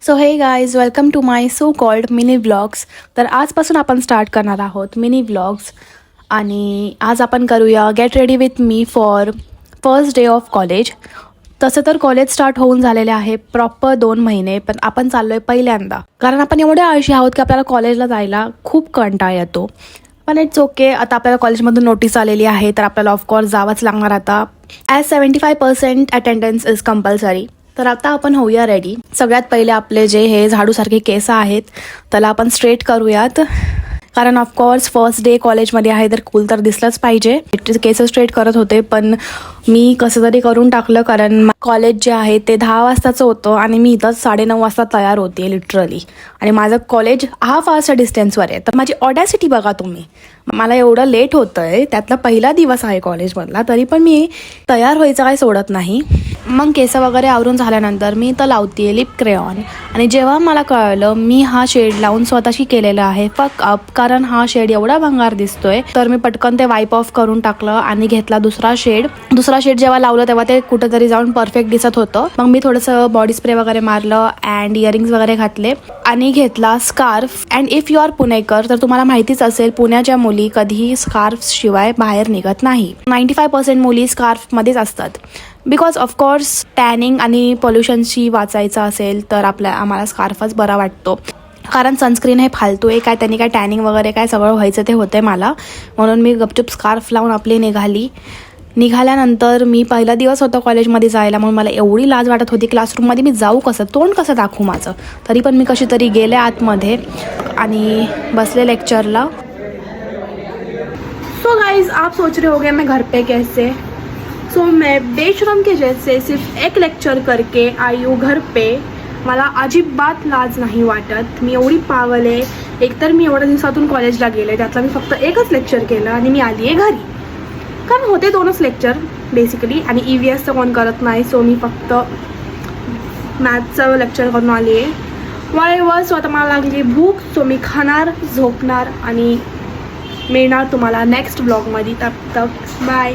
So hey guys, welcome to my so called mini vlogs. तर आजपासून आपण start करणार आहोत मिनी व्लॉग्स. आणि आज आपण करूया get ready with me for first day of college. तसं तर कॉलेज स्टार्ट होऊन झालेले आहे प्रॉपर 2 महिने, पण आपण चाललो आहे पहिल्यांदा. कारण आपण एवढे आळशी आहोत की आपल्याला कॉलेजला जायला खूप कंटाळा येतो. पण इट्स ओके. आता आपल्याला कॉलेजमधून नोटीस आलेली आहे, तर आपल्याला ऑफकोर्स जावंच लागणार आता. As 75% attendance is compulsory. तर आता आपण होऊया रेडी. सगळ्यात पहिले आपले जे हे झाडूसारखे केस आहेत त्याला आपण स्ट्रेट करूयात, कारण ऑफकोर्स फर्स्ट डे कॉलेजमध्ये आहे तर कूल तर दिसलंच पाहिजे. केस स्ट्रेट करत होते पण मी कसं तरी करून टाकलं, कारण कॉलेज जे आहे ते 10 वाजताचं होतं आणि मी इथं 9:30 वाजता तयार होते लिटरली. आणि माझं कॉलेज हाफ आवरच्या डिस्टन्सवर आहे. तर माझी ऑडॅसिटी बघा तुम्ही, मला एवढं लेट होतं आहे, त्यातला पहिला दिवस आहे कॉलेजमधला, तरी पण मी तयार व्हायचं काही सोडत नाही. मग केस वगैरे आवरून झाल्यानंतर मी तर लावते आहे लिप क्रेयॉन. आणि जेव्हा मला कळलं मी हा शेड लावून स्वतःशी केलेला आहे फक अप, कारण हा शेड एवढा भंगार दिसतोय, तर मी पटकन ते वाईप ऑफ करून टाकलं आणि घेतला दुसरा शेड जेव्हा लावलं तेव्हा ते कुठेतरी जाऊन परफेक्ट दिसत होतं. मग मी थोडंसं बॉडी स्प्रे वगैरे मारलं अँड इयरिंग्स वगैरे घातले आणि घेतला scarf. And if you are पुणेकर तर तुम्हाला माहितीच असेल, पुण्याच्या मुली कधीही स्कार्फ शिवाय बाहेर निघत नाही. 95% मुली स्कार्फमध्येच असतात. बिकॉज ऑफकोर्स टॅनिंग आणि पोल्युशनशी वाचायचं असेल तर आम्हाला स्कार्फच बरा वाटतो. कारण सनस्क्रीन हे फालतू आहे, काय त्यांनी काय टॅनिंग वगैरे काय सगळं व्हायचं ते होते मला. म्हणून मी गपचूप स्कार्फ लावून आपली निघाल्यानंतर मी पहिला दिवस होता कॉलेजमध्ये जायला, म्हणून मला एवढी लाज वाटत होती क्लासरूममध्ये मी जाऊ कसं, तोंड कसं दाखवू माझं. तरी पण मी कशी तरी गेले आतमध्ये आणि बसले लेक्चरला. सो गाइज, आप सोच रहे होगे मैं घर पे कैसे. सो मैं बेशरम के जैसे सिर्फ एक लेक्चर करके आई हूँ घर पे. मला अजिबात लाज नाही वाटत. मी एवढी पागल आहे. एकतर मी एवढ्या दिवसातून कॉलेजला गेले, त्यातलं मी फक्त एकच लेक्चर केलं आणि मी आली आहे घरी. कारण होते 2च लेक्चर बेसिकली, आणि EVS तर कोण करत नाही. सो मी फक्त मॅथ्सचं लेक्चर करून आली आहे. वाळेवर स्वतः मला लागली भूक, सो मी खाणार, झोपणार आणि मिळणार तुम्हाला नेक्स्ट ब्लॉगमध्ये. तब तक बाय.